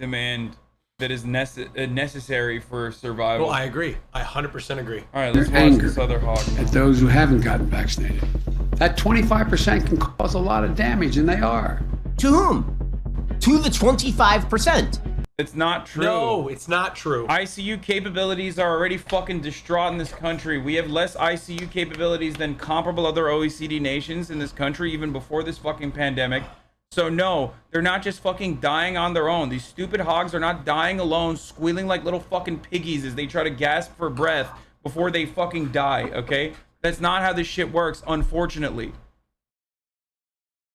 demand that is necessary for survival. Well, I agree. I 100% agree. All right, let's watch anger this other hawk. at those who haven't gotten vaccinated. That 25% can cause a lot of damage, and they are. To whom? To the 25%. It's not true. No, it's not true. ICU capabilities are already fucking distraught in this country. We have less ICU capabilities than comparable other OECD nations in this country, even before this fucking pandemic. So no, they're not just fucking dying on their own. These stupid hogs are not dying alone, squealing like little fucking piggies as they try to gasp for breath before they fucking die, okay? That's not how this shit works, unfortunately.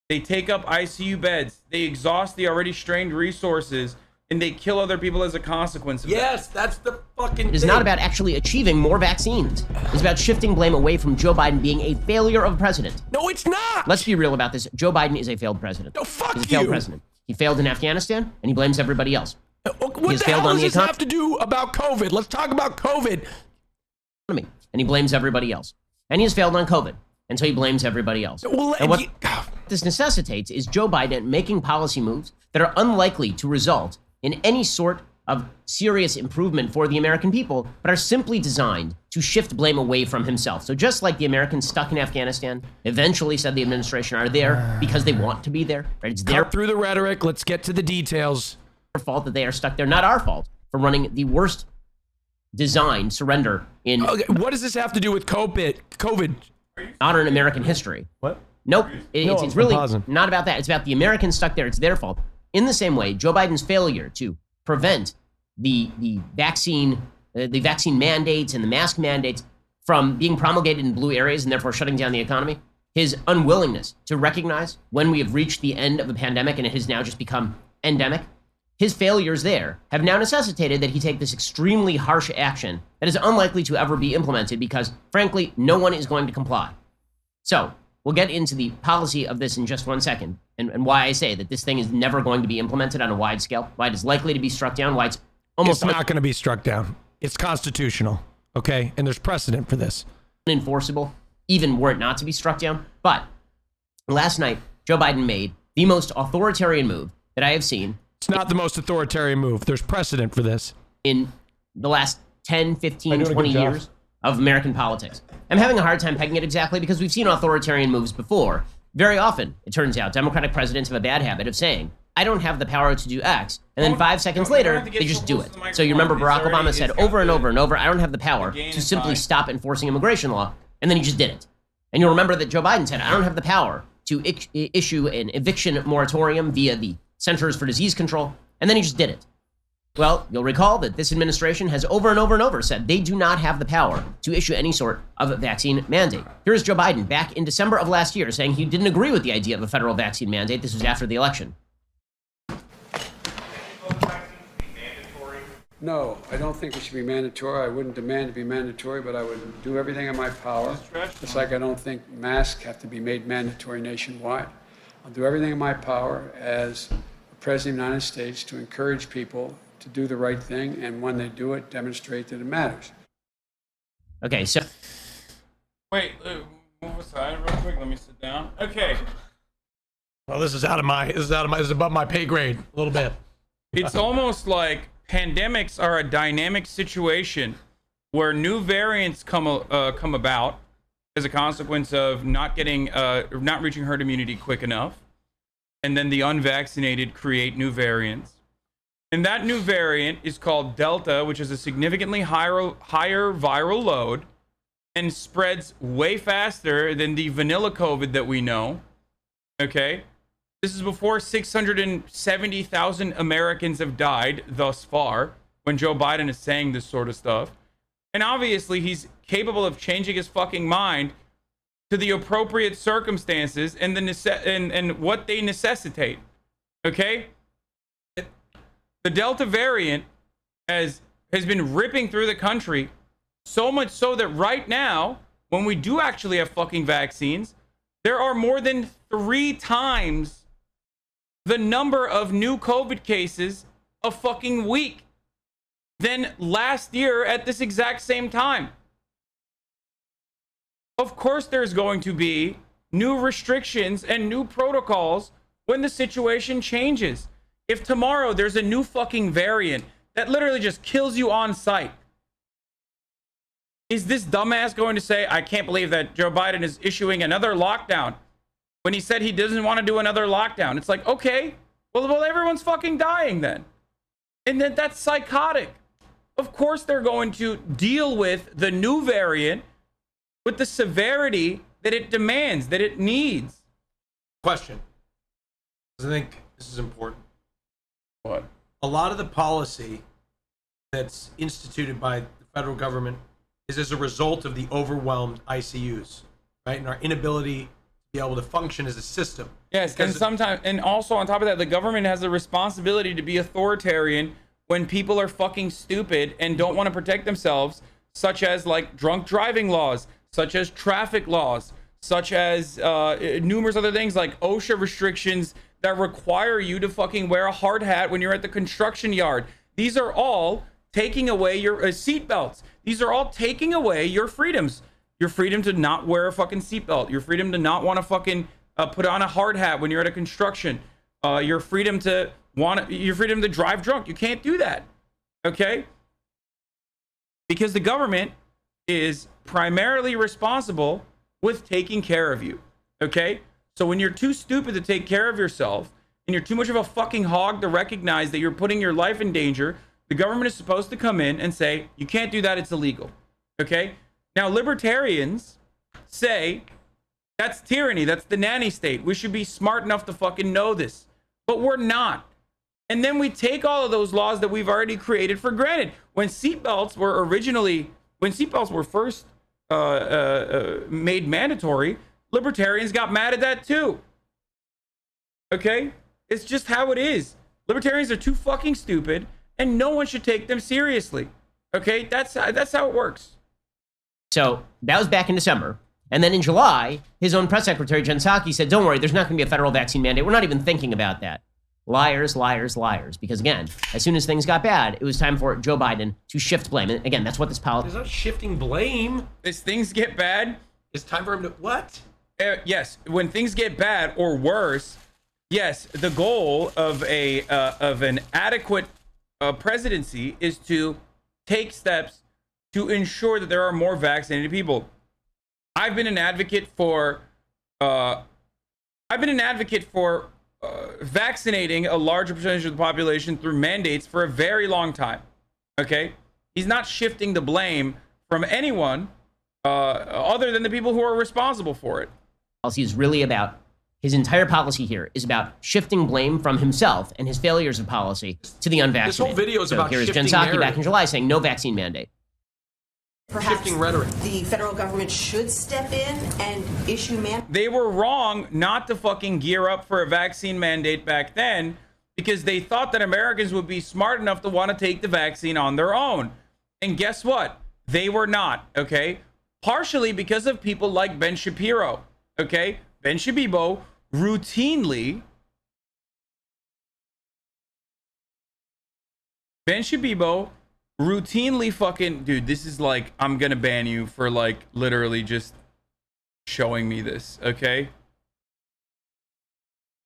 They take up ICU beds, they exhaust the already strained resources, and they kill other people as a consequence of Yes, that's the fucking It is not about actually achieving more vaccines. It's about shifting blame away from Joe Biden being a failure of president. No, it's not. Let's be real about this. Joe Biden is a failed president. No, fuck He's a failed you. president. He failed in Afghanistan, and he blames everybody else. What has the failed hell on does the this have to do about COVID? Let's talk about COVID. And he blames everybody else. And he has failed on COVID, and so he blames everybody else. Well, and what this necessitates is Joe Biden making policy moves that are unlikely to result in any sort of serious improvement for the American people, but are simply designed to shift blame away from himself. So just like the Americans stuck in Afghanistan eventually said the administration are there because they want to be there, right? It's their Cut through the rhetoric. Let's get to the details. fault that they are stuck there, not our fault for running the worst designed surrender in Okay, what does this have to do with COVID? modern American history. What? Nope. No, It's I'm really pausing. not about that. It's about the Americans stuck there. It's their fault. In the same way, Joe Biden's failure to prevent the vaccine mandates and the mask mandates from being promulgated in blue areas and therefore shutting down the economy, his unwillingness to recognize when we have reached the end of the pandemic and it has now just become endemic, his failures there have now necessitated that he take this extremely harsh action that is unlikely to ever be implemented because, frankly, no one is going to comply. So, we'll get into the policy of this in just 1 second and why I say that this thing is never going to be implemented on a wide scale, why it is likely to be struck down, why it's almost It's not going to be struck down. It's constitutional, okay? And there's precedent for this. unenforceable, even were it not to be struck down. But last night, Joe Biden made the most authoritarian move that I have seen It's not the most authoritarian move. There's precedent for this. in the last 10, 15, doing a 20 good job. years of American politics. I'm having a hard time pegging it exactly because we've seen authoritarian moves before. Very often, it turns out, Democratic presidents have a bad habit of saying, I don't have the power to do X, and then 5 seconds later, they just do it. So you remember Barack Obama said over and over and over, I don't have the power to simply stop enforcing immigration law, and then he just did it. And you'll remember that Joe Biden said, I don't have the power to issue an eviction moratorium via the Centers for Disease Control, and then he just did it. Well, you'll recall that this administration has over and over and over said they do not have the power to issue any sort of vaccine mandate. Here's Joe Biden back in December of last year saying he didn't agree with the idea of a federal vaccine mandate. This was after the election. No, I don't think it should be mandatory. I wouldn't demand to be mandatory, but I would do everything in my power. Just like I don't think masks have to be made mandatory nationwide. I'll do everything in my power as the President of the United States to encourage people to do the right thing, and when they do it, demonstrate that it matters. Okay, so Wait, move aside real quick. Let me sit down. Okay. Well, this is above my pay grade a little bit. It's almost like pandemics are a dynamic situation where new variants come about as a consequence of not reaching herd immunity quick enough, and then the unvaccinated create new variants. And that new variant is called Delta, which is a significantly higher viral load and spreads way faster than the vanilla COVID that we know. Okay? This is before 670,000 Americans have died thus far when Joe Biden is saying this sort of stuff. And obviously, he's capable of changing his fucking mind to the appropriate circumstances and and what they necessitate. Okay? The Delta variant has been ripping through the country, so much so that right now, when we do actually have fucking vaccines, there are more than 3 times the number of new COVID cases a fucking week than last year at this exact same time. Of course, there's going to be new restrictions and new protocols when the situation changes. If tomorrow there's a new fucking variant that literally just kills you on sight, is this dumbass going to say, I can't believe that Joe Biden is issuing another lockdown when he said he doesn't want to do another lockdown? It's like, okay, well, everyone's fucking dying then. And then that's psychotic. Of course they're going to deal with the new variant with the severity that it demands, that it needs. Question. I think this is important. What? A lot of the policy that's instituted by the federal government is as a result of the overwhelmed ICUs, right? And our inability to be able to function as a system. Yes, and sometimes, and also on top of that, the government has a responsibility to be authoritarian when people are fucking stupid and don't want to protect themselves, such as like drunk driving laws, such as traffic laws, such as numerous other things like OSHA restrictions that require you to fucking wear a hard hat when you're at the construction yard. These are all taking away your seatbelts. These are all taking away your freedoms. Your freedom to not wear a fucking seatbelt. Your freedom to not want to fucking put on a hard hat when you're at a construction. Your freedom to drive drunk. You can't do that. Okay? Because the government is primarily responsible with taking care of you. Okay? So when you're too stupid to take care of yourself and you're too much of a fucking hog to recognize that you're putting your life in danger, the government is supposed to come in and say, you can't do that, it's illegal. Okay? Now, libertarians say that's tyranny, that's the nanny state. We should be smart enough to fucking know this. But we're not. And then we take all of those laws that we've already created for granted. When seatbelts were first made mandatory, libertarians got mad at that too. Okay? It's just how it is. Libertarians are too fucking stupid, and no one should take them seriously. Okay? That's how it works. So that was back in December. And then in July, his own press secretary, Jen Psaki, said, don't worry, there's not going to be a federal vaccine mandate. We're not even thinking about that. Liars, liars, liars. Because again, as soon as things got bad, it was time for Joe Biden to shift blame. And again, that's what this policy... There's not shifting blame. As things get bad... It's time for him to... What? Yes, when things get bad or worse, yes, the goal of an adequate presidency is to take steps to ensure that there are more vaccinated people. I've been an advocate for vaccinating a larger percentage of the population through mandates for a very long time. Okay, he's not shifting the blame from anyone other than the people who are responsible for it. Policy is really about, his entire policy here is about shifting blame from himself and his failures of policy to the unvaccinated. This whole video is about here's Jen shifting Psaki narrative. back in July saying no vaccine mandate. Perhaps Shifting rhetoric. the federal government should step in and issue They were wrong not to fucking gear up for a vaccine mandate back then because they thought that Americans would be smart enough to want to take the vaccine on their own. And guess what? They were not, okay? Partially because of people like Ben Shapiro, okay? Ben Shabibo routinely fucking, dude, this is like, I'm gonna ban you for like literally just showing me this, okay?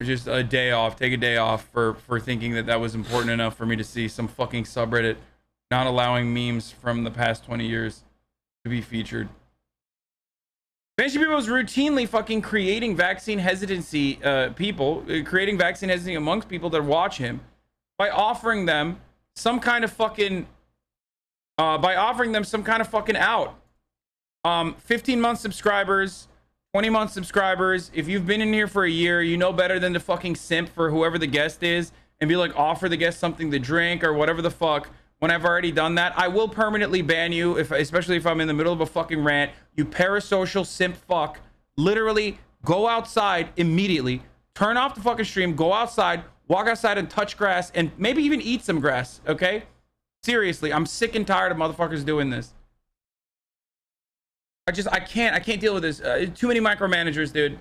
Just a day off, take a day off for thinking that was important enough for me to see some fucking subreddit not allowing memes from the past 20 years to be featured. Ben Shapiro was routinely fucking creating vaccine hesitancy creating vaccine hesitancy amongst people that watch him by offering them some kind of fucking out. 15-month subscribers, 20-month subscribers. If you've been in here for a year, you know better than to fucking simp for whoever the guest is and be like, offer the guest something to drink or whatever the fuck. When I've already done that, I will permanently ban you, especially if I'm in the middle of a fucking rant. You parasocial simp fuck. Literally, go outside immediately. Turn off the fucking stream. Go outside. Walk outside and touch grass and maybe even eat some grass, okay? Seriously, I'm sick and tired of motherfuckers doing this. I can't deal with this. Too many micromanagers, dude.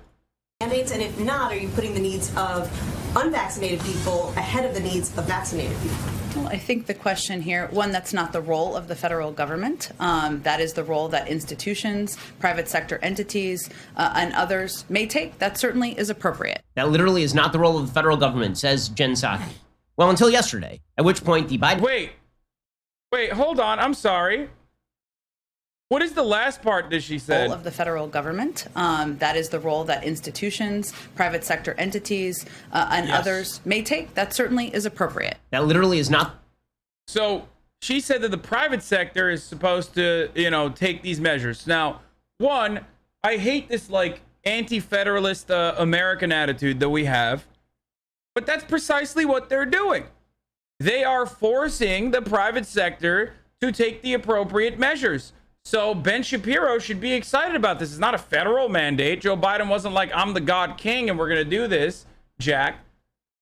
mandates? And if not, are you putting the needs of unvaccinated people ahead of the needs of vaccinated people? Well, I think the question here, one, that's not the role of the federal government. That is the role that institutions, private sector entities, and others may take. That certainly is appropriate. That literally is not the role of the federal government, says Jen Psaki. Well, until yesterday, at which point the Biden... Wait, hold on. I'm sorry. What is the last part that she said? Role of the federal government. That is the role that institutions, private sector entities, and others may take. That certainly is appropriate. That literally is not... So she said that the private sector is supposed to, take these measures. Now, one, I hate this like anti-federalist American attitude that we have, but that's precisely what they're doing. They are forcing the private sector to take the appropriate measures. So Ben Shapiro should be excited about this. It's not a federal mandate. Joe Biden wasn't like, I'm the God King and we're going to do this, Jack.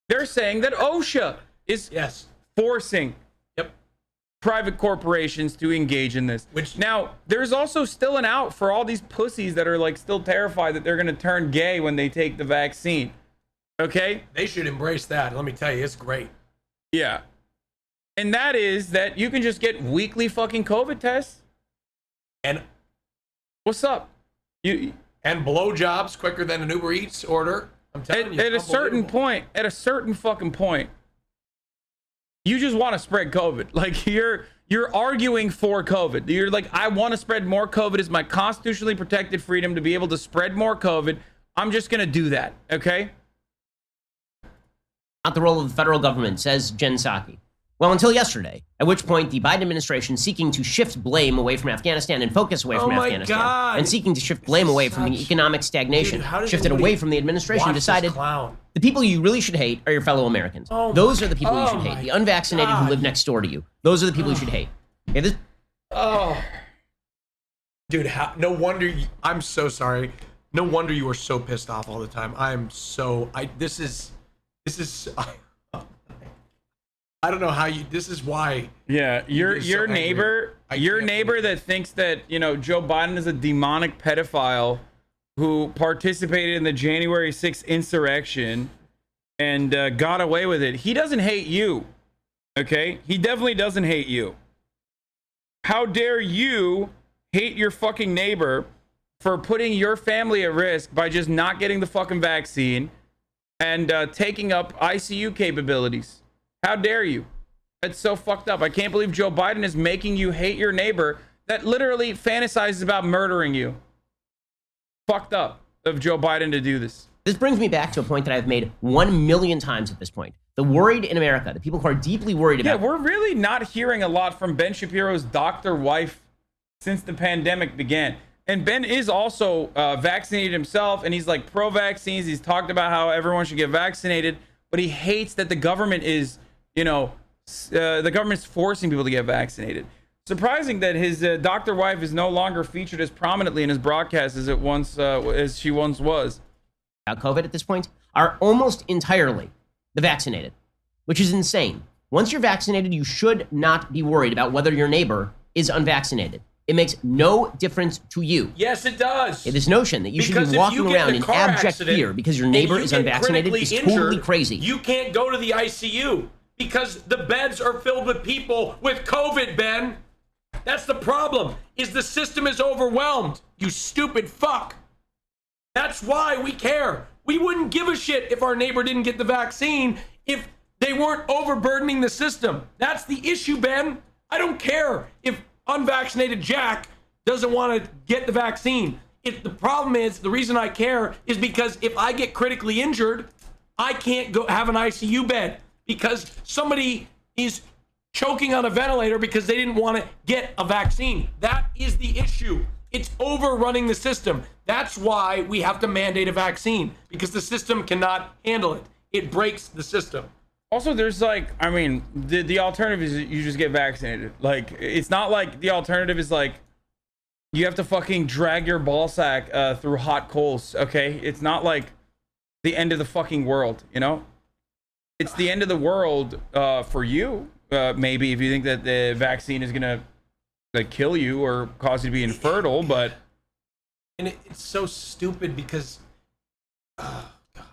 They're saying that OSHA is forcing private corporations to engage in this. Which now, there's also still an out for all these pussies that are like still terrified that they're going to turn gay when they take the vaccine. Okay? They should embrace that. Let me tell you, it's great. Yeah. And that is that you can just get weekly fucking COVID tests. And what's up? And blowjobs quicker than an Uber Eats order. I'm telling you. At a certain fucking point, you just want to spread COVID. Like you're arguing for COVID. You're like, I want to spread more COVID. It's my constitutionally protected freedom to be able to spread more COVID. I'm just gonna do that. Okay. Not the role of the federal government, says Jen Psaki. Well, until yesterday, at which point the Biden administration seeking to shift blame away from Afghanistan and focus away from Afghanistan, and seeking to shift blame away from the economic stagnation, shifted away from the administration, decided the people you really should hate are your fellow Americans. Those are the people you should hate. The unvaccinated who live next door to you. Those are the people you should hate. Okay, dude, no wonder I'm so sorry. No wonder you are so pissed off all the time. This is I don't know how this is why. Yeah, your neighbor that thinks that, Joe Biden is a demonic pedophile who participated in the January 6th insurrection and got away with it. He doesn't hate you. Okay? He definitely doesn't hate you. How dare you hate your fucking neighbor for putting your family at risk by just not getting the fucking vaccine and taking up ICU capabilities? How dare you? That's so fucked up. I can't believe Joe Biden is making you hate your neighbor that literally fantasizes about murdering you. Fucked up of Joe Biden to do this. This brings me back to a point that I've made 1 million times at this point. The worried in America, the people who are deeply worried about... Yeah, we're really not hearing a lot from Ben Shapiro's doctor wife since the pandemic began. And Ben is also vaccinated himself, and he's like pro-vaccines. He's talked about how everyone should get vaccinated, but he hates that the government is... the government's forcing people to get vaccinated. Surprising that his doctor wife is no longer featured as prominently in his broadcast as she once was. COVID at this point are almost entirely the vaccinated, which is insane. Once you're vaccinated, you should not be worried about whether your neighbor is unvaccinated. It makes no difference to you. Yes, it does. This notion that you should be walking around in abject fear because your neighbor is unvaccinated is totally crazy. You can't go to the ICU. Because the beds are filled with people with COVID, Ben. That's the problem, is the system is overwhelmed, you stupid fuck. That's why we care. We wouldn't give a shit if our neighbor didn't get the vaccine if they weren't overburdening the system. That's the issue, Ben. I don't care if unvaccinated Jack doesn't want to get the vaccine. If the problem is, the reason I care is because if I get critically injured, I can't go have an ICU bed. Because somebody is choking on a ventilator because they didn't want to get a vaccine. That is the issue. It's overrunning the system. That's why we have to mandate a vaccine, because the system cannot handle it. It breaks the system. Also, there's the alternative is you just get vaccinated. Like, it's not like the alternative is like you have to fucking drag your ball sack through hot coals, okay? It's not like the end of the fucking world, It's the end of the world for you, maybe, if you think that the vaccine is gonna kill you or cause you to be infertile. But it's so stupid because, oh God,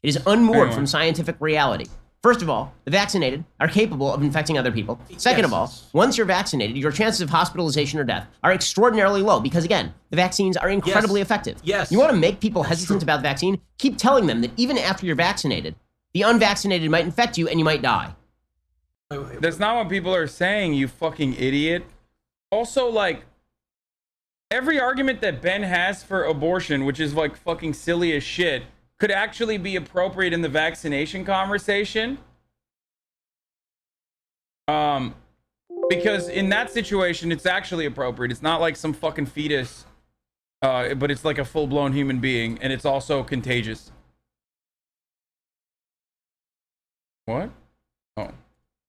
it is unmoored from scientific reality. First of all, the vaccinated are capable of infecting other people. Second of all, once you're vaccinated, your chances of hospitalization or death are extraordinarily low because, again, the vaccines are incredibly effective. Yes. You want to make people hesitant about the vaccine? Keep telling them that even after you're vaccinated, The unvaccinated might infect you and you might die. That's not what people are saying, you fucking idiot. Also, like, every argument that Ben has for abortion, which is like fucking silly as shit, could actually be appropriate in the vaccination conversation. Because in that situation, it's actually appropriate. It's not like some fucking fetus, but it's like a full-blown human being, and it's also contagious. What? Oh.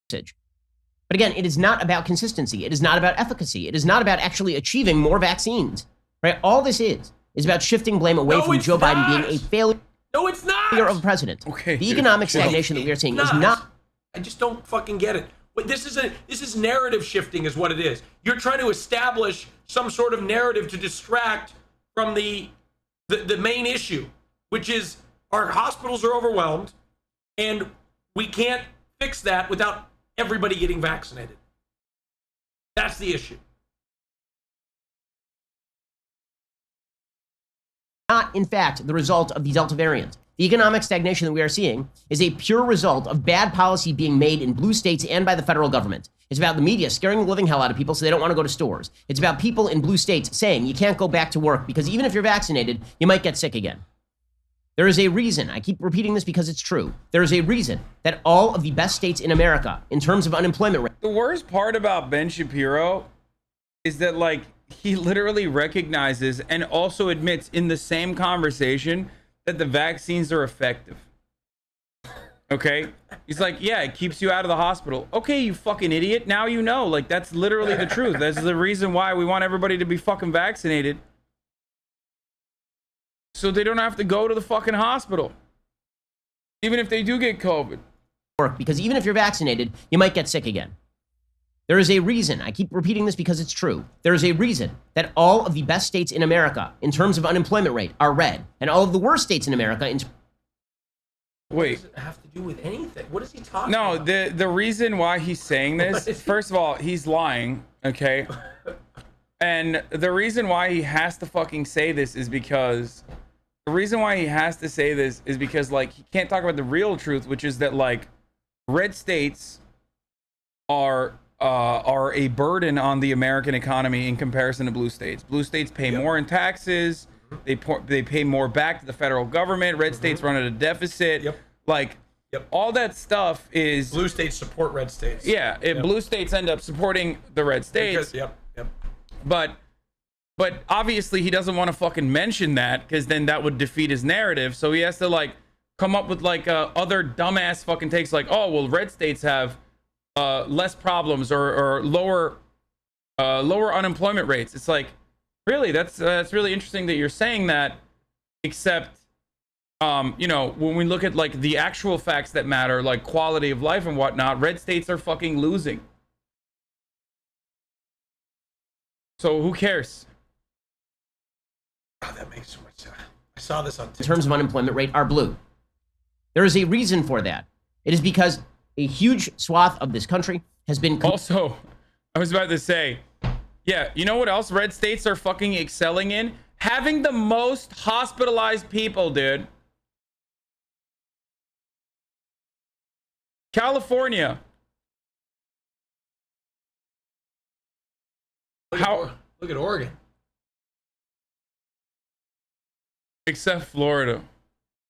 But again, it is not about consistency. It is not about efficacy. It is not about actually achieving more vaccines. Right? All this is about shifting blame away from Joe Biden being a failure. No, it's not. Of a president. Okay. The economic stagnation that we are seeing is not. I just don't fucking get it. Wait, this is narrative shifting, is what it is. You're trying to establish some sort of narrative to distract from the main issue, which is our hospitals are overwhelmed, and we can't fix that without everybody getting vaccinated. That's the issue. Not, in fact, the result of the Delta variant. The economic stagnation that we are seeing is a pure result of bad policy being made in blue states and by the federal government. It's about the media scaring the living hell out of people so they don't want to go to stores. It's about people in blue states saying you can't go back to work because even if you're vaccinated, you might get sick again. There is a reason, I keep repeating this because it's true, there is a reason that all of the best states in America, in terms of unemployment rate. The worst part about Ben Shapiro is that, like, he literally recognizes and also admits in the same conversation that the vaccines are effective. Okay? He's like, yeah, it keeps you out of the hospital. Okay, you fucking idiot. Now you know. Like, that's literally the truth. That's the reason why we want everybody to be fucking vaccinated. So they don't have to go to the fucking hospital. Even if they do get COVID. Because even if you're vaccinated, you might get sick again. There is a reason, I keep repeating this because it's true, there is a reason that all of the best states in America, in terms of unemployment rate, are red, and all of the worst states in America... Wait. What does it have to do with anything? What is he talking about? No, the reason why he's saying this, first of all, he's lying, okay? And the reason why he has to fucking say this is because... The reason why he has to say this is because, like, he can't talk about the real truth, which is that, like, red states are a burden on the American economy in comparison to blue states. Blue states pay more in taxes. They pay more back to the federal government. Red states run at a deficit. Like, all that stuff is... Blue states support red states. Yeah, blue states end up supporting the red states. Because, But obviously he doesn't want to fucking mention that because then that would defeat his narrative. So he has to, like, come up with, like, other dumbass fucking takes like, oh, well, red states have less problems or lower unemployment rates. It's like, really, that's really interesting that you're saying that, except you know, when we look at, like, the actual facts that matter, like quality of life and whatnot, red states are fucking losing. So who cares? Oh, that makes so much sense. I saw this on TikTok. In terms of unemployment rate, are blue. There is a reason for that. It is because a huge swath of this country has been... Also, I was about to say, yeah, you know what else red states are fucking excelling in? Having the most hospitalized people, dude. California. Look at Oregon. Except Florida.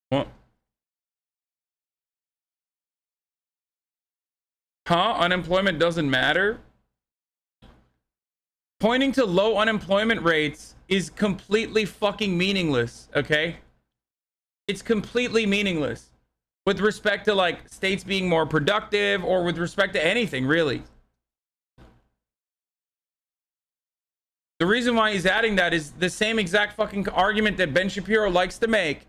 What? Huh? Unemployment doesn't matter? Pointing to low unemployment rates is completely fucking meaningless, okay? It's completely meaningless with respect to, like, states being more productive or with respect to anything, really. The reason why he's adding that is the same exact fucking argument that Ben Shapiro likes to make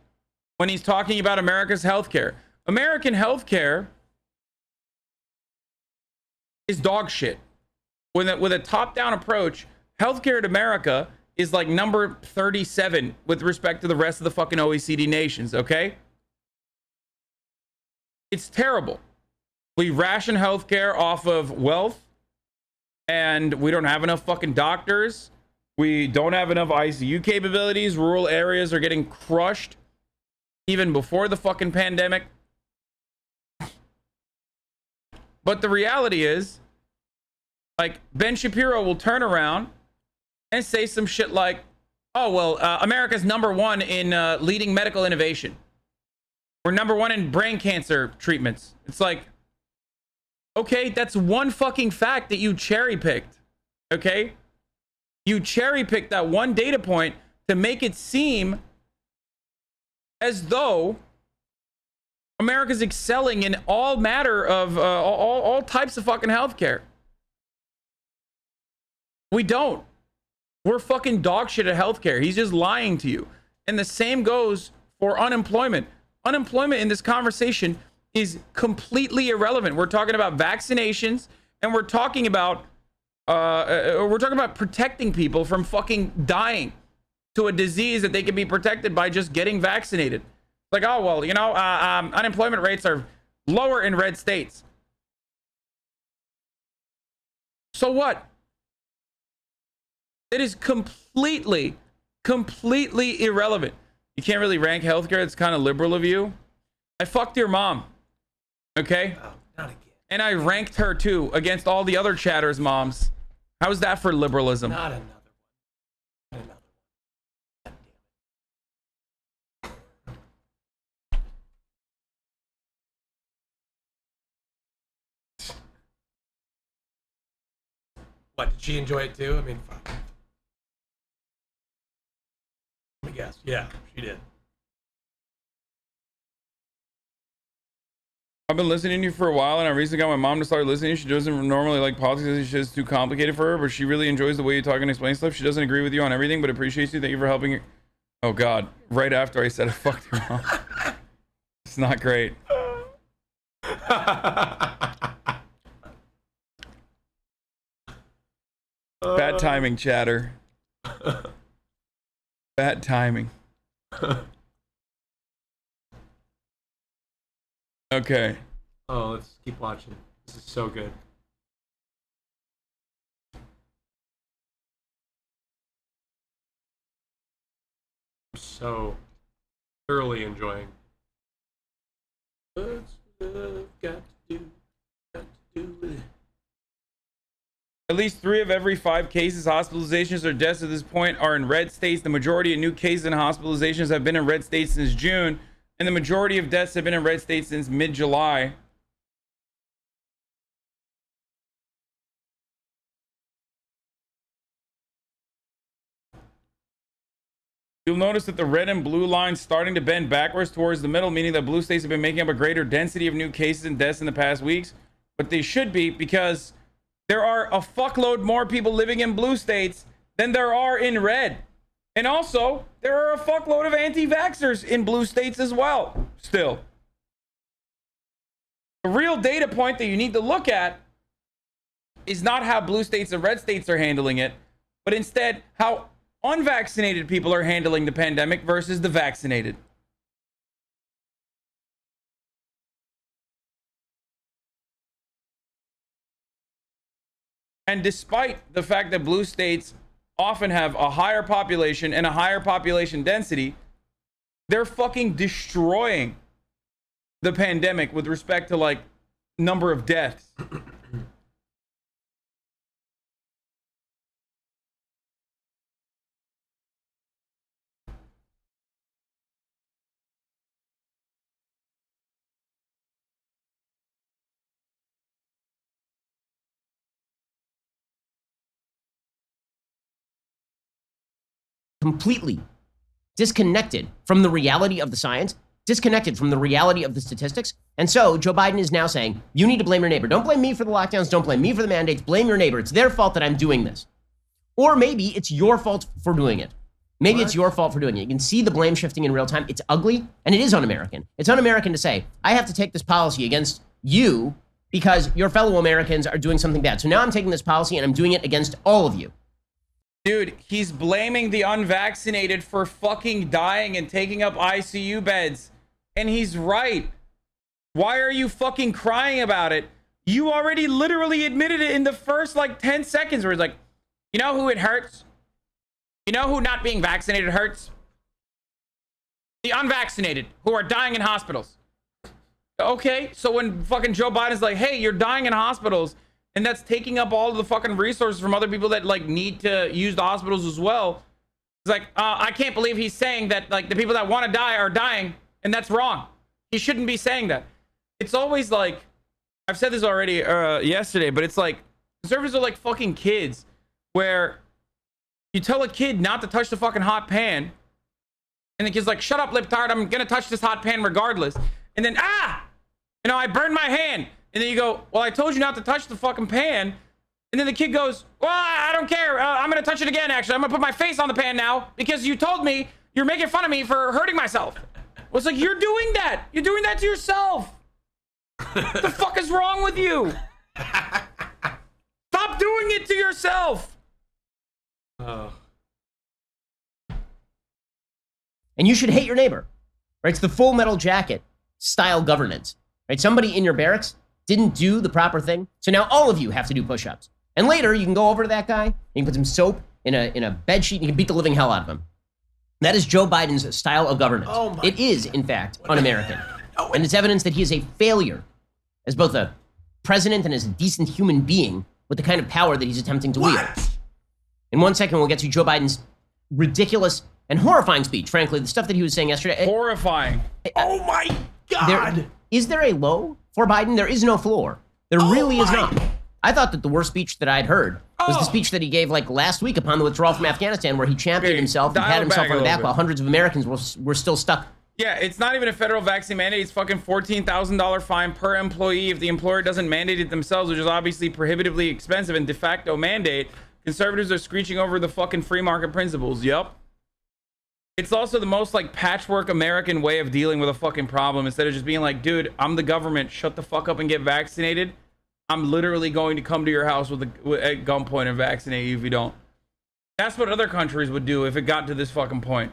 when he's talking about America's healthcare. American healthcare is dog shit. With a top-down approach, healthcare in America is like number 37 with respect to the rest of the fucking OECD nations, okay? It's terrible. We ration healthcare off of wealth, and we don't have enough fucking doctors. We don't have enough ICU capabilities. Rural areas are getting crushed even before the fucking pandemic. But the reality is, like, Ben Shapiro will turn around and say some shit like, oh, well, America's #1 in leading medical innovation. We're #1 in brain cancer treatments. It's like, okay, that's one fucking fact that you cherry picked. Okay? You cherry picked that one data point to make it seem as though America's excelling in all matter of all types of fucking healthcare. We don't. We're fucking dog shit at healthcare. He's just lying to you. And the same goes for unemployment. Unemployment in this conversation is completely irrelevant. We're talking about vaccinations, and we're talking about protecting people from fucking dying to a disease that they can be protected by just getting vaccinated. Like, oh, well, you know, unemployment rates are lower in red states. So what? It is completely irrelevant. You can't really rank healthcare. It's kind of liberal of you. I fucked your mom. Okay? Oh, not again. And I ranked her too against all the other chatters' moms. How is that for liberalism? Not another one. Not another one. God damn it. What, did she enjoy it too? I mean, fuck. Let me guess. Yeah, she did. I've been listening to you for a while, and I recently got my mom to start listening. She doesn't normally like politics. It's too complicated for her, but she really enjoys the way you talk and explain stuff. She doesn't agree with you on everything, but appreciates you. Thank you for helping her. Oh, God. Right after I said I fucked your mom. It's not great. Bad timing, chatter. Bad timing. Okay. Oh, let's keep watching. This is so good. I'm so thoroughly enjoying. What's love got to do with it? At least 3 of every 5 cases, hospitalizations, or deaths at this point are in red states. The majority of new cases and hospitalizations have been in red states since June, and the majority of deaths have been in red states since mid-July. You'll notice that the red and blue lines starting to bend backwards towards the middle, meaning that blue states have been making up a greater density of new cases and deaths in the past weeks. But they should be, because there are a fuckload more people living in blue states than there are in red. And also, there are a fuckload of anti-vaxxers in blue states as well, still. The real data point that you need to look at is not how blue states and red states are handling it, but instead how unvaccinated people are handling the pandemic versus the vaccinated. And despite the fact that blue states often have a higher population and a higher population density, they're fucking destroying the pandemic with respect to, like, number of deaths. Completely disconnected from the reality of the science, disconnected from the reality of the statistics. And so Joe Biden is now saying, you need to blame your neighbor. Don't blame me for the lockdowns. Don't blame me for the mandates. Blame your neighbor. It's their fault that I'm doing this. Or maybe it's your fault for doing it. Maybe it's your fault for doing it. You can see the blame shifting in real time. It's ugly, and it is un-American. It's un-American to say, I have to take this policy against you because your fellow Americans are doing something bad. So now I'm taking this policy and I'm doing it against all of you. Dude, he's blaming the unvaccinated for fucking dying and taking up ICU beds. And he's right. Why are you fucking crying about it? You already literally admitted it in the first, like, 10 seconds where he's like, you know who it hurts? You know who not being vaccinated hurts? The unvaccinated who are dying in hospitals. Okay, so when fucking Joe Biden's like, hey, you're dying in hospitals, and that's taking up all of the fucking resources from other people that like need to use the hospitals as well. It's like, I can't believe he's saying that like the people that want to die are dying, and that's wrong. He shouldn't be saying that. It's always like, I've said this already yesterday, but it's like conservatives are like fucking kids, where you tell a kid not to touch the fucking hot pan, and the kid's like, shut up, libtard, I'm gonna touch this hot pan regardless. And then, I burned my hand. And then you go, well, I told you not to touch the fucking pan. And then the kid goes, well, I don't care. I'm going to touch it again, actually. I'm going to put my face on the pan now because you told me you're making fun of me for hurting myself. Well, it's like, you're doing that. You're doing that to yourself. What the fuck is wrong with you? Stop doing it to yourself. Oh. And you should hate your neighbor, right? It's the Full Metal Jacket style governance, right? Somebody in your barracks didn't do the proper thing, so now all of you have to do push-ups. And later, you can go over to that guy, and you can put some soap in a bed sheet, and you can beat the living hell out of him. That is Joe Biden's style of governance. Oh it is, in fact, un-American. And it's evidence that he is a failure as both a president and as a decent human being with the kind of power that he's attempting to wield. In 1 second, we'll get to Joe Biden's ridiculous and horrifying speech, frankly, the stuff that he was saying yesterday. Horrifying. Oh my God. Is there a low for Biden? There is no floor. There really is not. I thought that the worst speech that I'd heard was the speech that he gave like last week upon the withdrawal from Afghanistan, where he championed himself and pat himself on the back while hundreds of Americans were still stuck. Yeah, it's not even a federal vaccine mandate. It's fucking $14,000 fine per employee if the employer doesn't mandate it themselves, which is obviously prohibitively expensive and de facto mandate. Conservatives are screeching over the fucking free market principles. Yep. It's also the most like patchwork American way of dealing with a fucking problem. Instead of just being like, dude, I'm the government, shut the fuck up and get vaccinated. I'm literally going to come to your house at gunpoint and vaccinate you if you don't. That's what other countries would do if it got to this fucking point.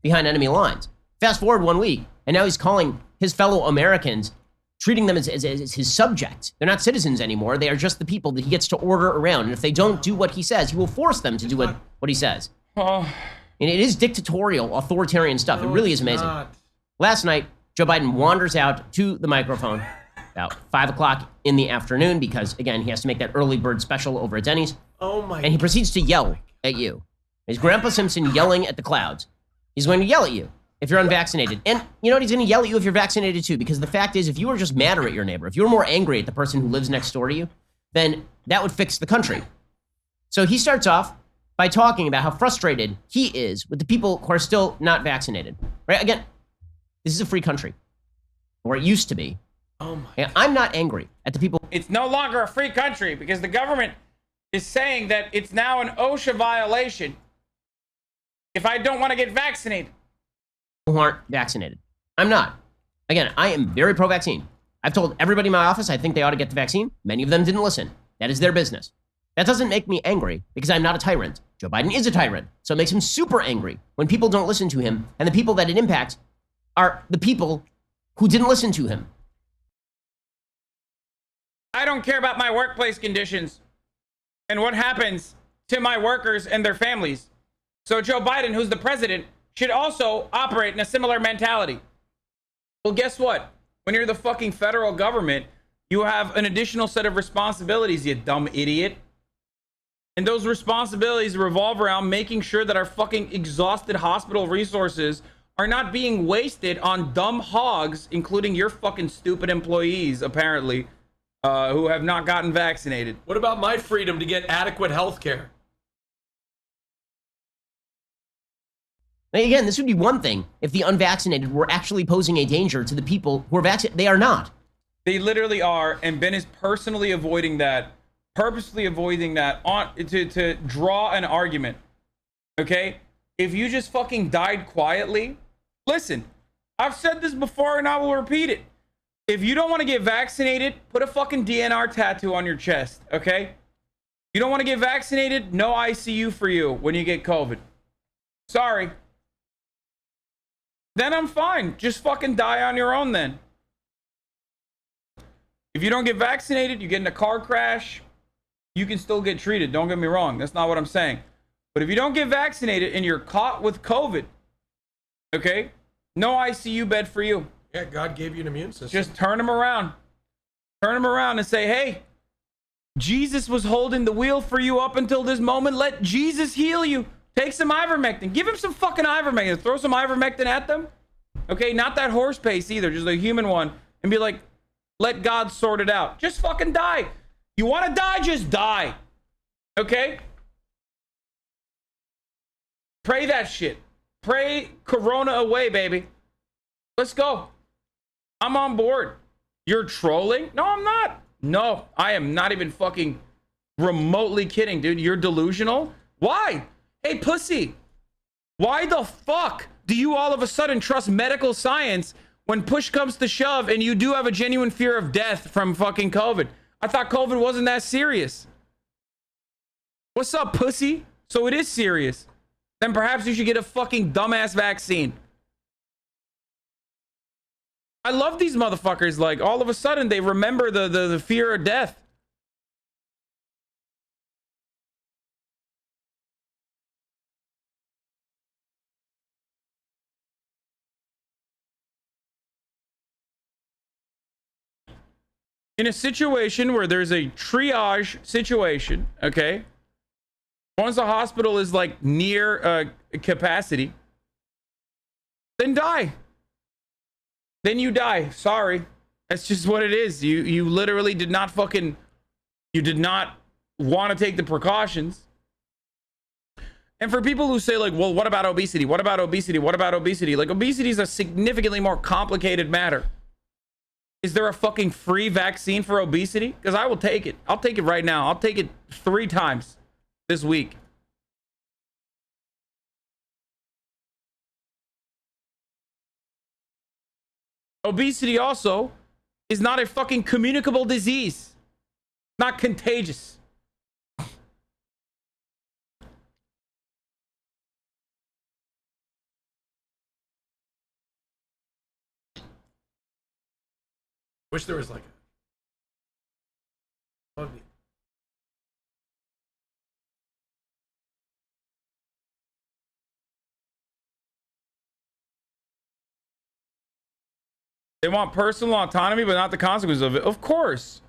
Behind enemy lines. Fast forward 1 week, and now he's calling his fellow Americans, treating them as his subjects. They're not citizens anymore. They are just the people that he gets to order around. And if they don't do what he says, he will force them to do what he says. Oh. And it is dictatorial, authoritarian stuff. It really is amazing. Last night, Joe Biden wanders out to the microphone about 5 o'clock in the afternoon because, again, he has to make that early bird special over at Denny's. Oh my. And he proceeds to yell at you. He's Grandpa Simpson yelling at the clouds. He's going to yell at you if you're unvaccinated. And you know what? He's going to yell at you if you're vaccinated too, because the fact is, if you were just madder at your neighbor, if you were more angry at the person who lives next door to you, then that would fix the country. So he starts off by talking about how frustrated he is with the people who are still not vaccinated. Right? Again, this is a free country, or it used to be. Oh my. And I'm not angry at the people. It's no longer a free country because the government is saying that it's now an OSHA violation if I don't want to get vaccinated. Who aren't vaccinated. I'm not. Again, I am very pro-vaccine. I've told everybody in my office I think they ought to get the vaccine. Many of them didn't listen. That is their business. That doesn't make me angry because I'm not a tyrant. Joe Biden is a tyrant. So it makes him super angry when people don't listen to him, and the people that it impacts are the people who didn't listen to him. I don't care about my workplace conditions and what happens to my workers and their families. So Joe Biden, who's the president, should also operate in a similar mentality. Well, guess what? When you're the fucking federal government, you have an additional set of responsibilities, you dumb idiot. And those responsibilities revolve around making sure that our fucking exhausted hospital resources are not being wasted on dumb hogs, including your fucking stupid employees, apparently, who have not gotten vaccinated. What about my freedom to get adequate health care? Again, this would be one thing if the unvaccinated were actually posing a danger to the people who are vaccinated. They are not. They literally are, and Ben is personally avoiding that, purposely avoiding that to draw an argument. Okay? If you just fucking died quietly, listen, I've said this before and I will repeat it. If you don't want to get vaccinated, put a fucking DNR tattoo on your chest, okay? You don't want to get vaccinated, no ICU for you when you get COVID. Sorry. Then I'm fine. Just fucking die on your own then. If you don't get vaccinated, you get in a car crash, you can still get treated. Don't get me wrong. That's not what I'm saying. But if you don't get vaccinated and you're caught with COVID, okay, no ICU bed for you. Yeah, God gave you an immune system. Just turn them around. Turn them around and say, hey, Jesus was holding the wheel for you up until this moment. Let Jesus heal you. Take some ivermectin. Give him some fucking ivermectin. Throw some ivermectin at them. Okay, not that horse paste either, just a human one. And be like, let God sort it out. Just fucking die. You want to die? Just die. Okay? Pray that shit. Pray Corona away, baby. Let's go. I'm on board. You're trolling? No, I'm not. No, I am not even fucking remotely kidding, dude. You're delusional? Why? Hey, pussy. Why the fuck do you all of a sudden trust medical science when push comes to shove and you do have a genuine fear of death from fucking COVID? I thought COVID wasn't that serious. What's up, pussy? So it is serious. Then perhaps you should get a fucking dumbass vaccine. I love these motherfuckers. Like, all of a sudden, they remember the fear of death. In a situation where there's a triage situation, okay? Once the hospital is, like, near capacity, then die. Then you die. Sorry. That's just what it is. You literally did not fucking... You did not want to take the precautions. And for people who say, like, well, what about obesity? What about obesity? What about obesity? Like, obesity is a significantly more complicated matter. Is there a fucking free vaccine for obesity? Because I will take it. I'll take it right now. I'll take it 3 times this week. Obesity also is not a fucking communicable disease. Not contagious. Wish there was like a... They want personal autonomy, but not the consequences of it. Of course.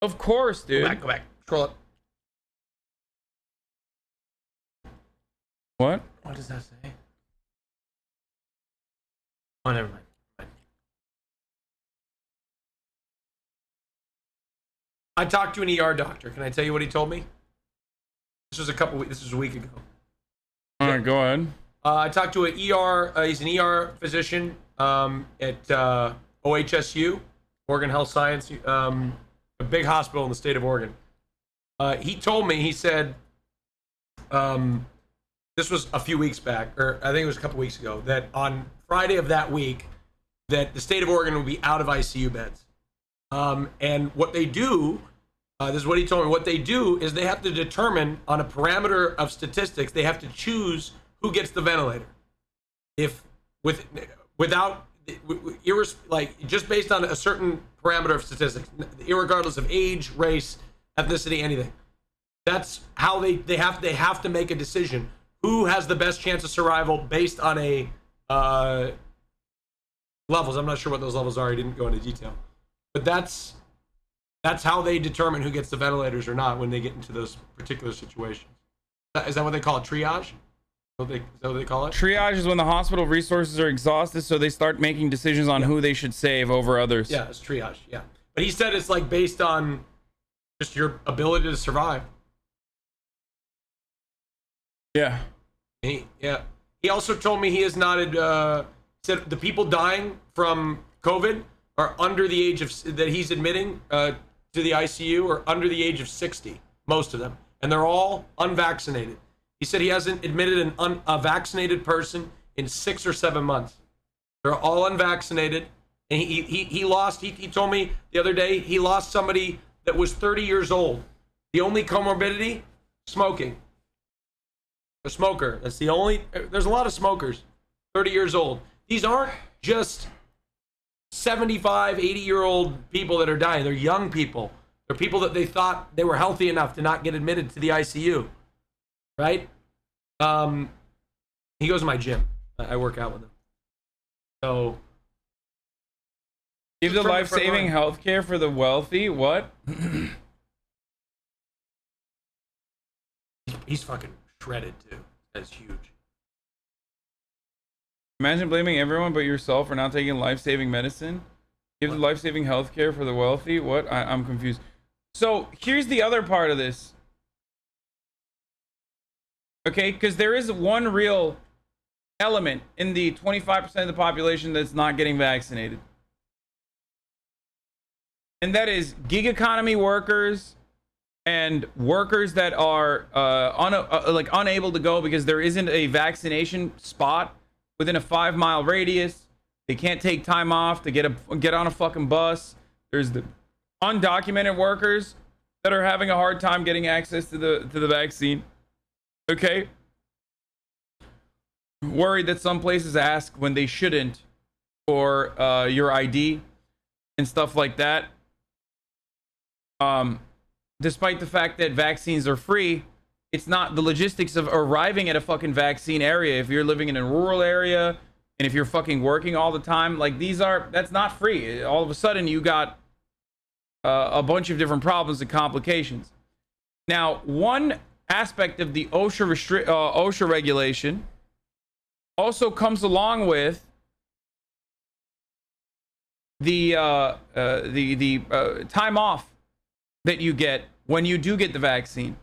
Of course, dude. Go back. Scroll up. What? What does that say? Oh, never mind. I talked to an ER doctor. Can I tell you what he told me? This was a week ago. All right, go ahead. I talked to an ER. He's an ER physician at OHSU, Oregon Health Science, a big hospital in the state of Oregon. He told me, he said, this was a few weeks back, or I think it was a couple weeks ago, that on Friday of that week, that the state of Oregon will be out of ICU beds. And what they do, this is what he told me, what they do is they have to determine on a parameter of statistics, they have to choose who gets the ventilator. If without just based on a certain parameter of statistics, irregardless of age, race, ethnicity, anything. That's how they have to make a decision. Who has the best chance of survival based on a levels. I'm not sure what those levels are. I didn't go into detail. But that's how they determine who gets the ventilators or not when they get into those particular situations. Is that what they call it? Triage? Is that what they call it? Triage is when the hospital resources are exhausted, so they start making decisions on who they should save over others. Yeah, it's triage. Yeah. But he said it's like based on just your ability to survive. Yeah. He also told me he is not said the people dying from COVID are under the age of that he's admitting to the ICU are under the age of 60, most of them, and they're all unvaccinated. He said he hasn't admitted a vaccinated person in 6 or 7 months. They're all unvaccinated, and he told me the other day he lost somebody that was 30 years old. The only comorbidity, smoking. A smoker. That's the only. There's a lot of smokers, 30 years old. These aren't just 75, 80-year-old people that are dying. They're young people. They're people that they thought they were healthy enough to not get admitted to the ICU. Right? He goes to my gym. I work out with him. So Give the From the front life-saving line. health care for the wealthy. What? he's fucking shredded too. That's huge. Imagine blaming everyone but yourself for not taking life-saving medicine. Give the life-saving health care for the wealthy. What? I'm confused. So here's the other part of this. Okay, because there is one real element in the 25% of the population that's not getting vaccinated. And that is gig economy workers and workers that are unable to go because there isn't a vaccination spot within a 5-mile radius. They can't take time off to get on a fucking bus. There's the undocumented workers that are having a hard time getting access to the vaccine. Okay. Worried that some places ask when they shouldn't for your ID and stuff like that. Despite the fact that vaccines are free, it's not the logistics of arriving at a fucking vaccine area. If you're living in a rural area and if you're fucking working all the time, like that's not free. All of a sudden you got a bunch of different problems and complications. Now, one aspect of the OSHA regulation also comes along with the time off that you get when you do get the vaccine.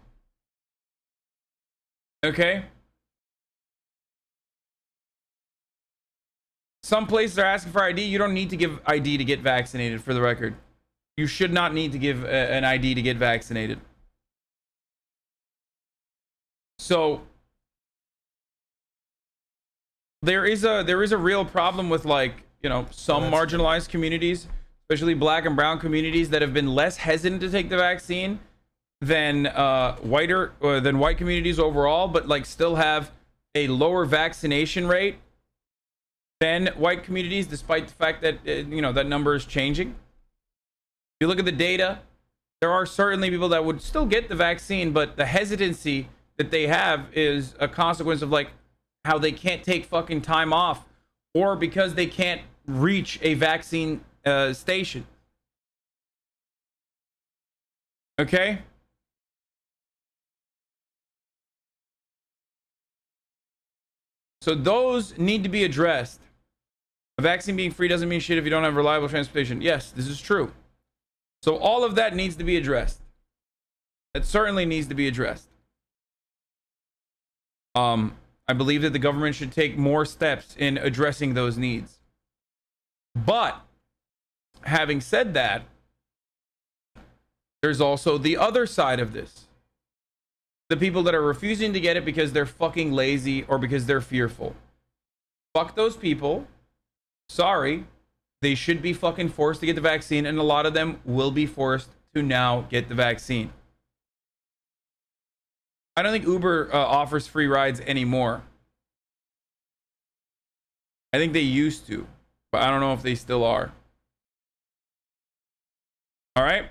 Okay? Some places are asking for ID. You don't need to give ID to get vaccinated, for the record. You should not need to give an ID to get vaccinated. So there is a real problem with, like, you know, some marginalized communities, especially black and brown communities, that have been less hesitant to take the vaccine than white communities overall, but like still have a lower vaccination rate than white communities, despite the fact that that number is changing. If you look at the data, there are certainly people that would still get the vaccine, but the hesitancy that they have is a consequence of like how they can't take fucking time off, or because they can't reach a vaccine station. Okay? So those need to be addressed. A vaccine being free doesn't mean shit if you don't have reliable transportation. Yes, this is true. So all of that needs to be addressed. It certainly needs to be addressed. I believe that the government should take more steps in addressing those needs. But having said that, there's also the other side of this. The people that are refusing to get it because they're fucking lazy or because they're fearful. Fuck those people. Sorry. They should be fucking forced to get the vaccine, and a lot of them will be forced to now get the vaccine. I don't think Uber offers free rides anymore. I think they used to, but I don't know if they still are. All right?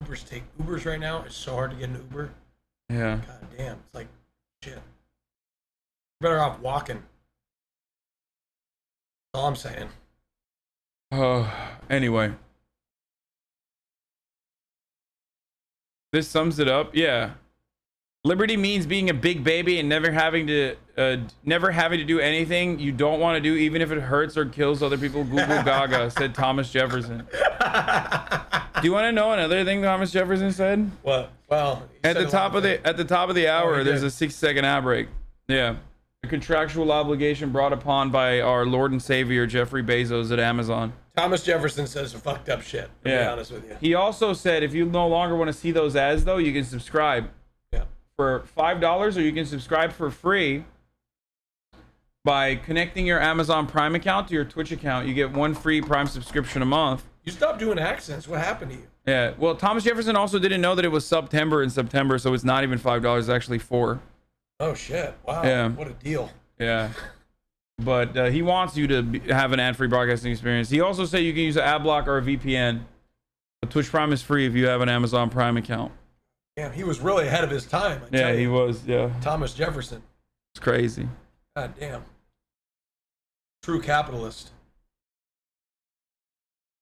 Ubers right now. It's so hard to get an Uber. Yeah. God damn. It's like shit. Better off walking. That's all I'm saying. Anyway. This sums it up. Yeah. Liberty means being a big baby and never having to do anything you don't want to do, even if it hurts or kills other people. Google Gaga, said Thomas Jefferson. Do you want to know another thing Thomas Jefferson said? What? Well, At the top of the hour, there's a 6-second ad break. Yeah. A contractual obligation brought upon by our Lord and Savior Jeffrey Bezos at Amazon. Thomas Jefferson says some fucked up shit. To be honest with you. He also said if you no longer want to see those ads, though, you can subscribe for $5, or you can subscribe for free by connecting your Amazon Prime account to your Twitch account. You get one free Prime subscription a month. You stopped doing accents. What happened to you? Yeah. Well, Thomas Jefferson also didn't know that it was September in September, so it's not even $5. It's actually $4. Oh shit! Wow. Yeah. What a deal. Yeah. But he wants you to have an ad-free broadcasting experience. He also said you can use an ad block or a VPN. But Twitch Prime is free if you have an Amazon Prime account. Damn, he was really ahead of his time. I tell Yeah, you. he was. Yeah. Thomas Jefferson. It's crazy. God damn. True capitalist.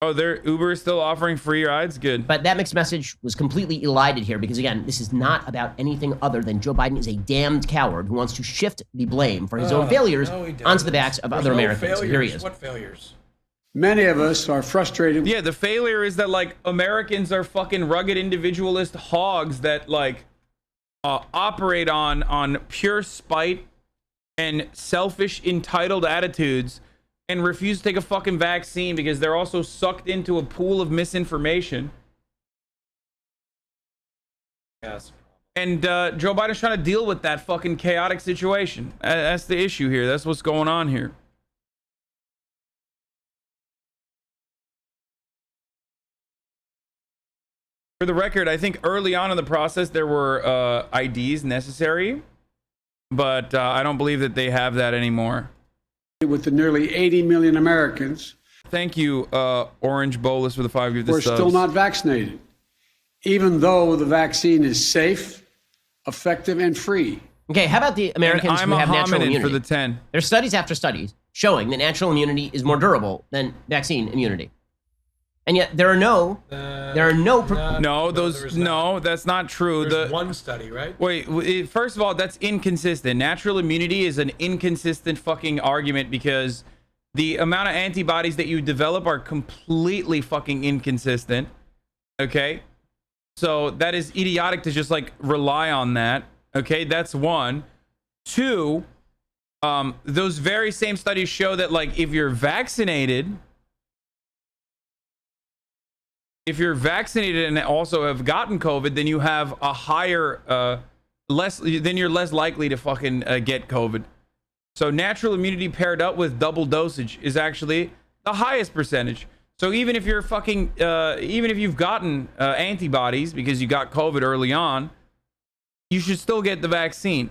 Oh, their Uber is still offering free rides? Good. But that mixed message was completely elided here because, again, this is not about anything other than Joe Biden is a damned coward who wants to shift the blame for his own failures onto the backs of other Americans. Failures. Here he is. What failures? Many of us are frustrated. Yeah, the failure is that, like, Americans are fucking rugged individualist hogs that, like, operate on pure spite and selfish, entitled attitudes and refuse to take a fucking vaccine because they're also sucked into a pool of misinformation. Yes. And Joe Biden's trying to deal with that fucking chaotic situation. That's the issue here. That's what's going on here. For the record, I think early on in the process there were IDs necessary, but I don't believe that they have that anymore. With the nearly 80 million Americans Thank you, Orange Bolus, for the 5 years. who are still not vaccinated, even though the vaccine is safe, effective, and free. Okay, how about the Americans I'm who a have natural hominid immunity? for the 10. There's studies after studies showing that natural immunity is more durable than vaccine immunity. And yet there are no No, that's not true. There's one study, right? Wait, first of all, that's inconsistent. Natural immunity is an inconsistent fucking argument because the amount of antibodies that you develop are completely fucking inconsistent. Okay? So that is idiotic to just like rely on that. Okay? That's one. Two, those very same studies show that like if you're vaccinated and also have gotten COVID, then you have a higher, then you're less likely to fucking get COVID. So natural immunity paired up with double dosage is actually the highest percentage. So even if you're fucking, even if you've gotten antibodies because you got COVID early on, you should still get the vaccine.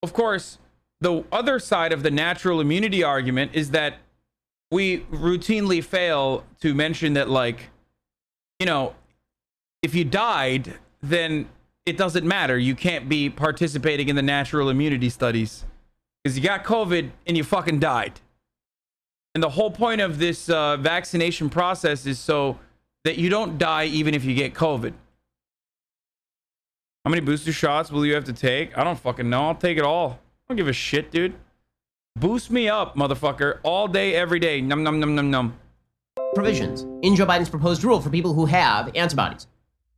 Of course, the other side of the natural immunity argument is that we routinely fail to mention that, like, you know, if you died, then it doesn't matter. You can't be participating in the natural immunity studies because you got COVID and you fucking died. And the whole point of this vaccination process is so that you don't die even if you get COVID. How many booster shots will you have to take? I don't fucking know. I'll take it all. I don't give a shit, dude. Boost me up, motherfucker, all day, every day. Num, num, num, num, num. provisions in Joe Biden's proposed rule for people who have antibodies,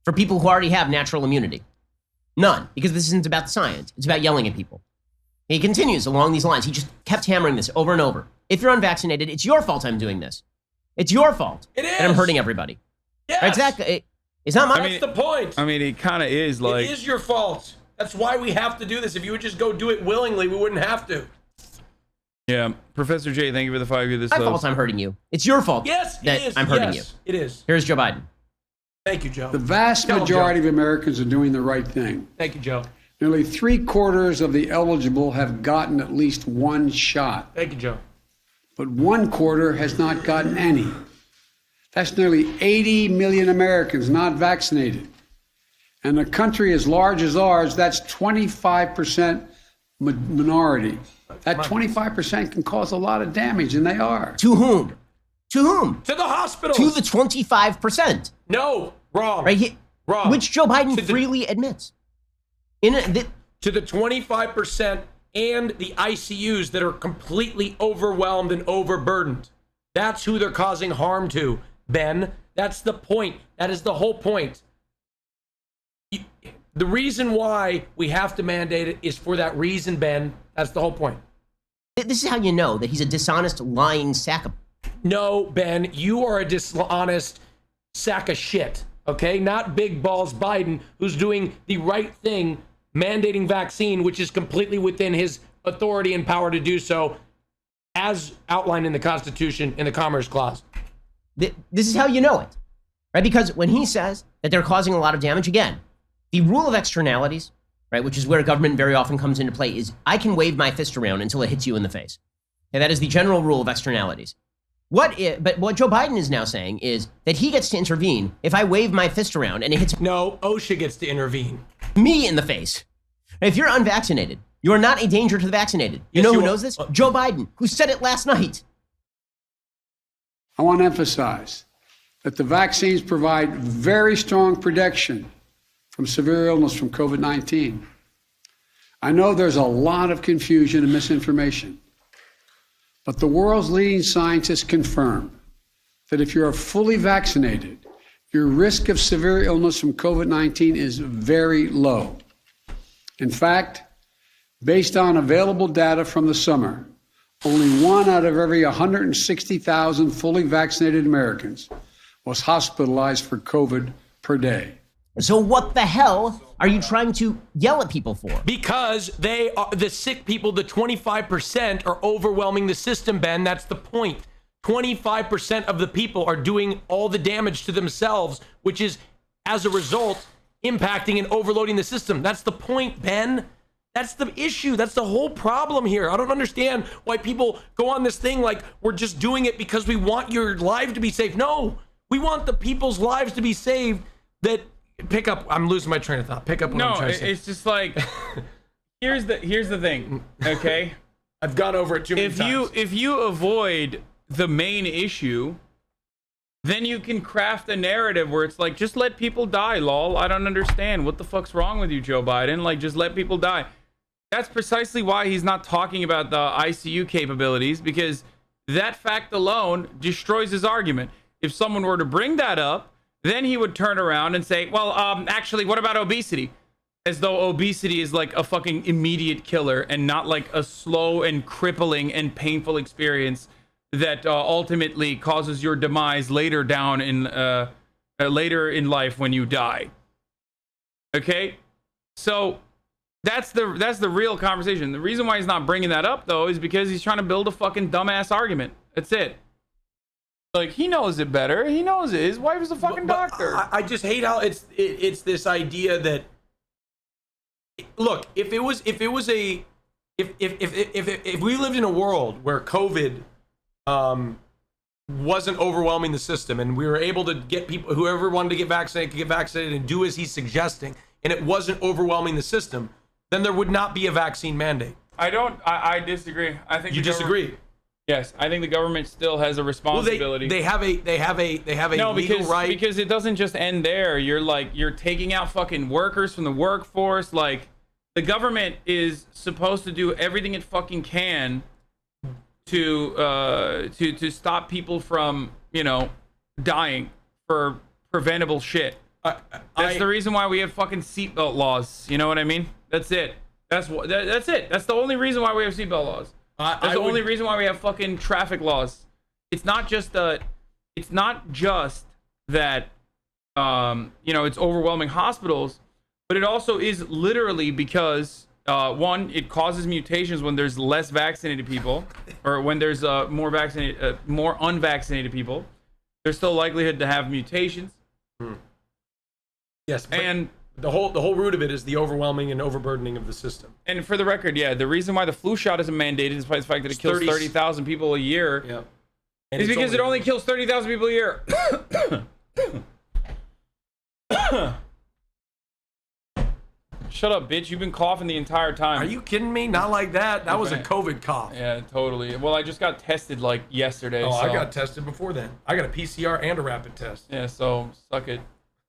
for people who already have natural immunity. None, because this isn't about the science. It's about yelling at people. He continues along these lines. He just kept hammering this over and over. If you're unvaccinated, it's your fault I'm doing this. It's your fault that I'm hurting everybody. Yes. Right, exactly. It's not my... That's the point. I mean, it kind of is like... It is your fault. That's why we have to do this. If you would just go do it willingly, we wouldn't have to. Yeah, Professor J, thank you for the 5 years. My fault I'm hurting you. It's your fault that I'm hurting you. It is. Here's Joe Biden. Thank you, Joe. The vast majority of Americans are doing the right thing. Thank you, Joe. Nearly 3/4 of the eligible have gotten at least one shot, Thank you, Joe. but 1/4 has not gotten any. That's nearly 80 million Americans not vaccinated. And a country as large as ours, that's 25% minority. That 25% can cause a lot of damage, and they are. To whom? To whom? To the hospitals. To the 25%. No, wrong. Right here. Wrong. Which Joe Biden To the- freely admits. To the 25% and the ICUs that are completely overwhelmed and overburdened. That's who they're causing harm to, Ben. That's the point. That is the whole point. The reason why we have to mandate it is for that reason, Ben. That's the whole point. This is how you know that he's a dishonest, lying sack of... No, Ben, you are a dishonest sack of shit, okay? Not Big Balls Biden, who's doing the right thing, mandating vaccine, which is completely within his authority and power to do so, as outlined in the Constitution in the Commerce Clause. This is how you know it, right? Because when he says that they're causing a lot of damage, again, the rule of externalities, right, which is where government very often comes into play, is I can wave my fist around until it hits you in the face. And that is the general rule of externalities. But what Joe Biden is now saying is that he gets to intervene if I wave my fist around and it hits No, OSHA gets to intervene. me in the face. If you're unvaccinated You are not a danger to the vaccinated. You Yes, know you who are. knows this? Joe Biden, who said it last night. I want to emphasize that the vaccines provide very strong protection from severe illness from COVID-19. I know there's a lot of confusion and misinformation, but the world's leading scientists confirm that if you are fully vaccinated, your risk of severe illness from COVID-19 is very low. In fact, based on available data from the summer, only 1 out of every 160,000 fully vaccinated Americans was hospitalized for COVID per day. So what the hell are you trying to yell at people for? Because they are the sick people, the 25% are overwhelming the system, Ben. That's the point. 25% of the people are doing all the damage to themselves, which is, as a result, impacting and overloading the system. That's the point, Ben. That's the issue. That's the whole problem here. I don't understand why people go on this thing like we're just doing it because we want your life to be safe. No, we want the people's lives to be saved that pick up. I'm losing my train of thought. Pick up what I'm trying to say. It's just like, here's the thing, okay? I've gone over it too many times. If you avoid the main issue, then you can craft a narrative where it's like, just let people die, lol. I don't understand. What the fuck's wrong with you, Joe Biden? Like, just let people die. That's precisely why he's not talking about the ICU capabilities, because that fact alone destroys his argument. If someone were to bring that up, then he would turn around and say, well, actually, what about obesity? As though obesity is like a fucking immediate killer and not like a slow and crippling and painful experience that ultimately causes your demise later in life when you die. Okay, so that's the real conversation. The reason why he's not bringing that up though is because he's trying to build a fucking dumbass argument. That's it. Like, he knows it better. He knows it. His wife is a fucking doctor. I just hate how it's this idea that, look, if we lived in a world where COVID wasn't overwhelming the system and we were able to get people, whoever wanted to get vaccinated could get vaccinated and do as he's suggesting, and it wasn't overwhelming the system, then there would not be a vaccine mandate. I disagree. I think You disagree? Yes, I think the government still has a responsibility. Well, they have a legal right. Because it doesn't just end there. You're taking out fucking workers from the workforce. Like, the government is supposed to do everything it fucking can to stop people from, dying for preventable shit. That's the reason why we have fucking seatbelt laws. You know what I mean? That's it. That's it. That's the only reason why we have seatbelt laws. That's the only reason why we have fucking traffic laws. It's not just that it's overwhelming hospitals, but it also is literally because one, it causes mutations when there's less vaccinated people, or when there's more unvaccinated people. There's still likelihood to have mutations. Yes, and the whole root of it is the overwhelming and overburdening of the system. And for the record, yeah, the reason why the flu shot isn't mandated, despite the fact that it kills 30,000 people a year, And is because it only kills 30,000 people a year. Shut up, bitch. You've been coughing the entire time. Are you kidding me? Not like that. That was a COVID cough. Yeah, totally. Well, I just got tested like yesterday. Oh, so. I got tested before then. I got a PCR and a rapid test. Yeah, so suck it.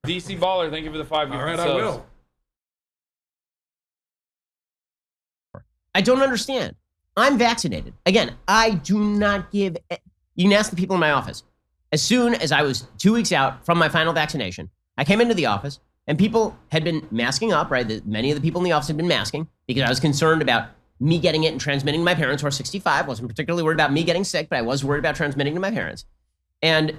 DC Baller, thank you for the 5 years. All right, I will. I don't understand. I'm vaccinated. Again, I do not give... You can ask the people in my office. As soon as I was 2 weeks out from my final vaccination, I came into the office and people had been masking up, right? Many of the people in the office had been masking because I was concerned about me getting it and transmitting to my parents who are 65. Wasn't particularly worried about me getting sick, but I was worried about transmitting to my parents. And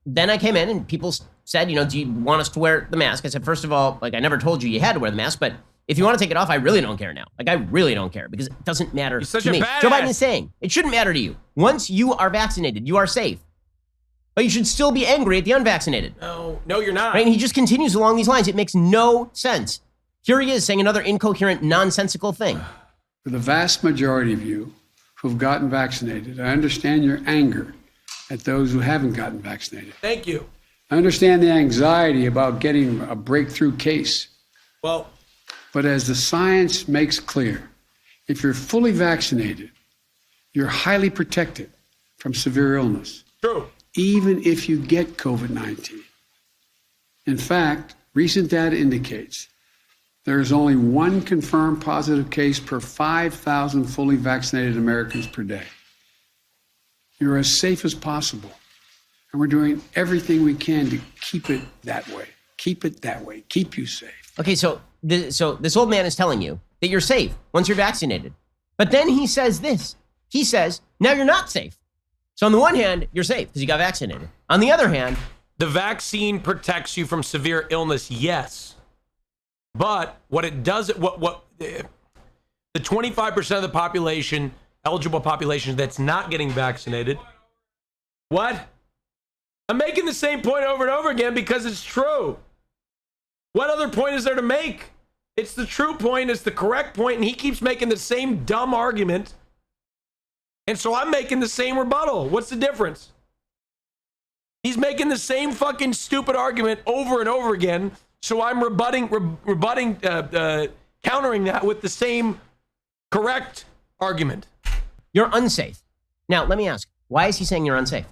then I came in and people said, do you want us to wear the mask? I said, first of all, I never told you had to wear the mask, but if you want to take it off, I really don't care now. I really don't care because it doesn't matter to me. Joe Biden is saying it shouldn't matter to you. Once you are vaccinated, you are safe. But you should still be angry at the unvaccinated. No, you're not. Right? And he just continues along these lines. It makes no sense. Here he is saying another incoherent, nonsensical thing. For the vast majority of you who've gotten vaccinated, I understand your anger at those who haven't gotten vaccinated. Thank you. I understand the anxiety about getting a breakthrough case. Well, but as the science makes clear, If you're fully vaccinated, you're highly protected from severe illness. True. Even if you get COVID-19. In fact, recent data indicates there is only one confirmed positive case per 5,000 fully vaccinated Americans per day. You're as safe as possible. And we're doing everything we can to keep it that way. Keep it that way. Keep you safe. Okay, so this old man is telling you that you're safe once you're vaccinated. But then he says this. He says, now you're not safe. So on the one hand, you're safe because you got vaccinated. On the other hand, the vaccine protects you from severe illness, yes. But what it does, the 25% of the population, eligible population that's not getting vaccinated, what? I'm making the same point over and over again because it's true. What other point is there to make? It's the true point, it's the correct point, and he keeps making the same dumb argument. And so I'm making the same rebuttal. What's the difference? He's making the same fucking stupid argument over and over again. So I'm countering that with the same correct argument. you're unsafe. Now, let me ask, why is he saying you're unsafe?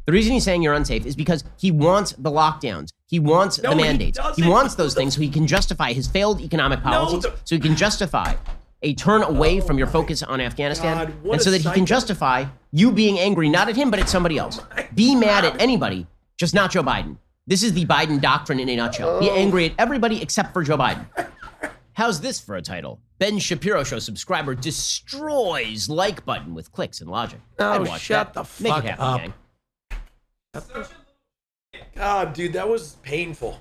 The reason he's saying you're unsafe is because he wants the lockdowns. He wants the mandates. He wants those things so he can justify his failed economic policies, so he can justify a turn away from your focus on Afghanistan, and so that he can justify you being angry, not at him, but at somebody else. Be mad at anybody, just not Joe Biden. This is the Biden doctrine in a nutshell. Be angry at everybody except for Joe Biden. How's this for a title? Ben Shapiro Show subscriber destroys like button with clicks and logic. I'd watch shut that. the Make fuck it happen, up. gang. God, dude, that was painful.